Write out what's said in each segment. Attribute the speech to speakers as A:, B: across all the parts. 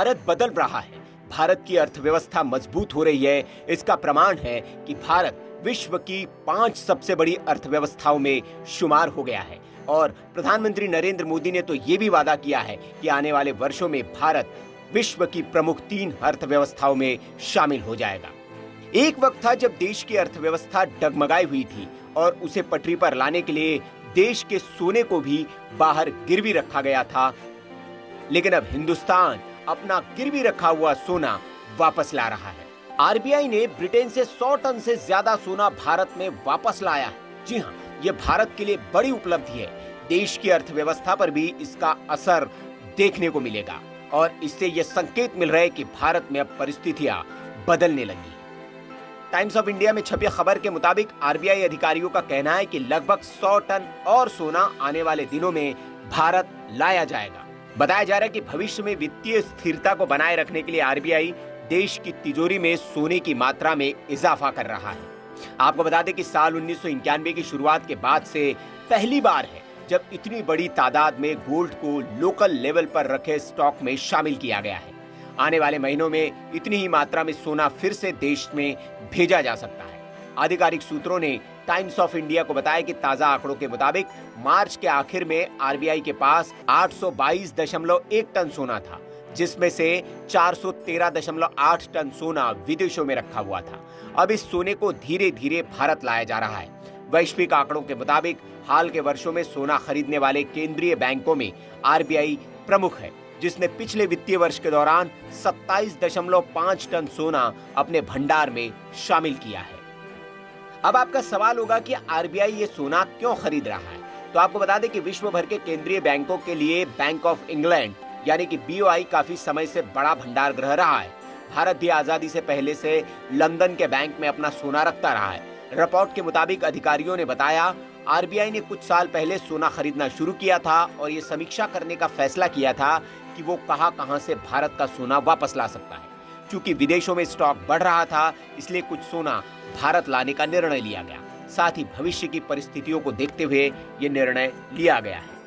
A: भारत बदल रहा है, भारत की अर्थव्यवस्था मजबूत हो रही है। इसका प्रमाण है कि भारत विश्व की 5 सबसे बड़ी अर्थव्यवस्थाओं में शुमार हो गया है और प्रधानमंत्री नरेंद्र मोदी ने तो ये भी वादा किया है कि आने वाले वर्षों में भारत विश्व की प्रमुख 3 अर्थव्यवस्थाओं में शामिल हो जाएगा। एक वक्त था जब देश की अर्थव्यवस्था डगमगाई हुई थी और उसे पटरी पर लाने के लिए देश के सोने को भी बाहर गिरवी रखा गया था, लेकिन अब हिंदुस्तान अपना गिरवी रखा हुआ सोना वापस ला रहा है। आरबीआई ने ब्रिटेन से 100 टन से ज्यादा सोना भारत में वापस लाया है। जी हाँ, ये भारत के लिए बड़ी उपलब्धि है। देश की अर्थव्यवस्था पर भी इसका असर देखने को मिलेगा और इससे ये संकेत मिल रहे हैं कि भारत में अब परिस्थितियां बदलने लगी। टाइम्स ऑफ इंडिया में छपी खबर के मुताबिक आरबीआई अधिकारियों का कहना है कि लगभग 100 टन और सोना आने वाले दिनों में भारत लाया जाएगा। बताया जा रहा है कि भविष्य में वित्तीय स्थिरता को बनाए रखने के लिए आरबीआई देश की तिजोरी में सोने की मात्रा में इजाफा कर रहा है। आपको बता दें कि साल 1991 की शुरुआत के बाद से पहली बार है जब इतनी बड़ी तादाद में गोल्ड को लोकल लेवल पर रखे स्टॉक में शामिल किया गया है। आने वाले महीनों में इतनी ही मात्रा में सोना फिर से देश में भेजा जा सकता है। आधिकारिक सूत्रों ने टाइम्स ऑफ इंडिया को बताया कि ताजा आंकड़ों के मुताबिक मार्च के आखिर में आरबीआई के पास 822.1 टन सोना था, जिसमें से 413.8 टन सोना विदेशों में रखा हुआ था। अब इस सोने को धीरे धीरे भारत लाया जा रहा है। वैश्विक आंकड़ों के मुताबिक हाल के वर्षों में सोना खरीदने वाले केंद्रीय बैंकों में आरबीआई प्रमुख है, जिसने पिछले वित्तीय वर्ष के दौरान 27.5 टन सोना अपने भंडार में शामिल किया है। अब आपका सवाल होगा कि आरबीआई ये सोना क्यों खरीद रहा है? तो आपको बता दें कि विश्व भर के केंद्रीय बैंकों के लिए बैंक ऑफ इंग्लैंड यानी कि बीओआई काफी समय से बड़ा भंडार गृह रहा है। भारत भी आजादी से पहले से लंदन के बैंक में अपना सोना रखता रहा है। रिपोर्ट के मुताबिक अधिकारियों ने बताया, आरबीआई ने कुछ साल पहले सोना खरीदना शुरू किया था और ये समीक्षा करने का फैसला किया था कि वो कहां से भारत का सोना वापस ला सकता है। क्योंकि विदेशों में स्टॉक बढ़ रहा था, इसलिए कुछ सोना भारत लाने का निर्णय लिया गया। साथ ही भविष्य की परिस्थितियों को देखते हुए ये निर्णय लिया गया है।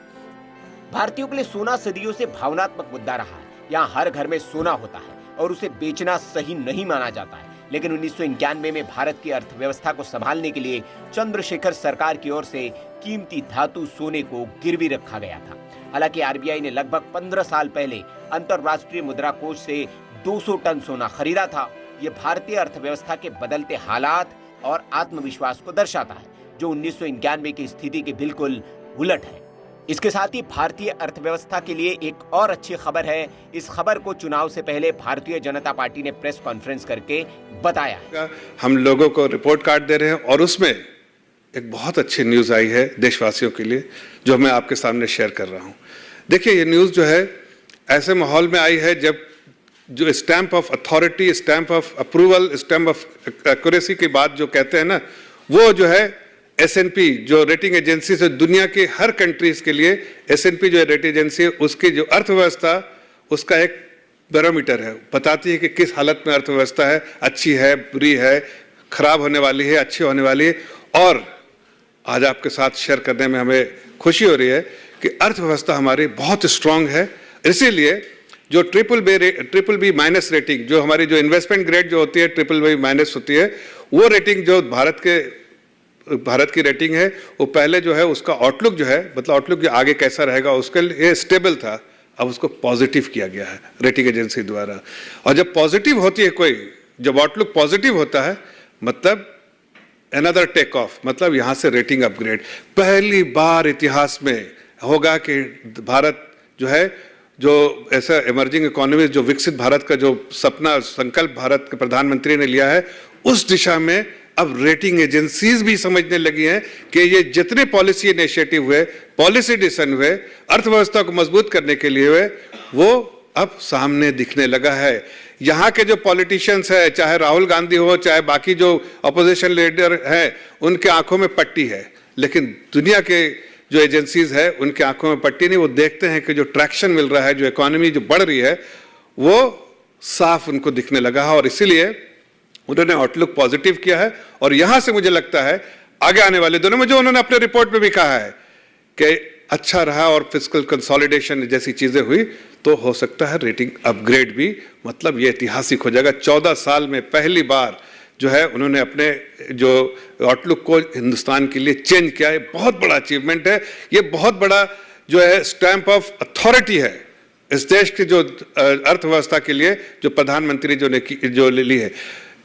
A: भारतीयों के लिए सोना सदियों से भावनात्मक मुद्दा रहा है। यहाँ हर घर में सोना होता है और उसे बेचना सही नहीं माना जाता है। लेकिन 1991 में भारत की अर्थव्यवस्था को संभालने के लिए चंद्रशेखर सरकार की ओर से कीमती धातु सोने को गिरवी रखा गया था। हालांकि आरबीआई ने लगभग 15 साल पहले अंतर्राष्ट्रीय मुद्रा कोष से 200 टन सोना खरीदा था। ये भारतीय अर्थव्यवस्था के बदलते हालात और आत्मविश्वास को दर्शाता है, जो 1991 की स्थिति के बिल्कुल उलट है। इसके साथ ही भारतीय अर्थव्यवस्था के लिए एक और अच्छी खबर है। इस खबर को चुनाव से पहले भारतीय जनता पार्टी ने प्रेस कॉन्फ्रेंस करके बताया है।
B: हम लोगों को रिपोर्ट कार्ड दे रहे हैं और उसमें एक बहुत अच्छी न्यूज आई है देशवासियों के लिए, जो मैं आपके सामने शेयर कर रहा हूं। देखिए, ये न्यूज जो है ऐसे माहौल में आई है जब जो stamp of authority, stamp of approval, stamp of accuracy की बात जो कहते हैं ना, वो जो है S&P जो रेटिंग एजेंसी से दुनिया के हर कंट्रीज के लिए S&P जो रेटिंग एजेंसी है, उसकी जो अर्थव्यवस्था, उसका एक बैरोमीटर है, बताती है कि किस हालत में अर्थव्यवस्था है, अच्छी है, बुरी है, खराब होने वाली है, अच्छी होने वाली है। और आज आपके साथ शेयर करने में हमें खुशी हो रही है कि अर्थव्यवस्था हमारी बहुत स्ट्रांग है। इसीलिए जो ट्रिपल बी माइनस रेटिंग, जो हमारी जो इन्वेस्टमेंट ग्रेड जो होती है ट्रिपल बी माइनस होती है, वो रेटिंग जो भारत की रेटिंग है, वो पहले जो है उसका आउटलुक जो है, मतलब आउटलुक जो आगे कैसा रहेगा उसके लिए स्टेबल था, अब उसको पॉजिटिव किया गया है रेटिंग एजेंसी द्वारा। और जब पॉजिटिव होती है जब आउटलुक पॉजिटिव होता है, मतलब अनदर टेक ऑफ, मतलब यहां से रेटिंग अपग्रेड। पहली बार इतिहास में होगा कि भारत जो है, जो ऐसा इमर्जिंग इकोनॉमी, जो विकसित भारत का जो सपना, संकल्प भारत के प्रधानमंत्री ने लिया है, उस दिशा में अब रेटिंग एजेंसीज भी समझने लगी हैं कि ये जितने पॉलिसी इनिशिएटिव हुए, पॉलिसी डिसीजन हुए, अर्थव्यवस्था को मजबूत करने के लिए हुए, वो अब सामने दिखने लगा है। यहाँ के जो पॉलिटिशियंस है, चाहे राहुल गांधी हो, चाहे बाकी जो अपोजिशन लीडर हैं, उनके आंखों में पट्टी है, लेकिन दुनिया के जो एजेंसीज है उनके आंखों में पट्टी नहीं। वो देखते हैं कि जो ट्रैक्शन मिल रहा है, जो इकोनॉमी जो बढ़ रही है, वो साफ उनको दिखने लगा है और इसीलिए उन्होंने आउटलुक पॉजिटिव किया है। और यहां से मुझे लगता है आगे आने वाले दिनों में, जो उन्होंने अपने रिपोर्ट में भी कहा है कि अच्छा रहा और फिस्कल कंसोलिडेशन जैसी चीजें हुई तो हो सकता है रेटिंग अपग्रेड भी, मतलब ये ऐतिहासिक हो जाएगा। 14 साल में पहली बार जो है उन्होंने अपने जो आउटलुक को हिंदुस्तान के लिए चेंज किया है, बहुत बड़ा अचीवमेंट है। ये बहुत बड़ा जो है स्टैंप ऑफ अथॉरिटी है इस देश की जो अर्थव्यवस्था के लिए, जो प्रधानमंत्री जो ली है,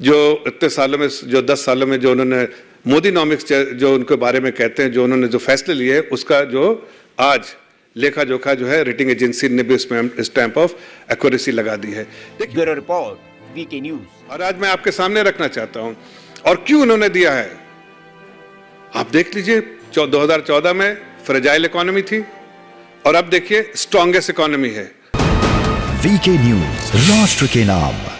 B: जो इतने सालों में, जो 10 सालों में जो उन्होंने मोदी नॉमिक्स जो उनके बारे में कहते हैं, जो उन्होंने जो फैसले लिए है, उसका जो आज लेखा जोखा जो है रेटिंग एजेंसी ने भी उसमें स्टैंप ऑफ एक्यूरेसी लगा दी है।
A: Bureau report, VK news.
B: और आज मैं आपके सामने रखना चाहता हूं और क्यों उन्होंने दिया है। आप देख लीजिए, 2014 में फ्रेजाइल इकोनॉमी थी और अब देखिए स्ट्रॉन्गेस्ट इकोनॉमी है।
C: वीके न्यूज, राष्ट्र के नाम।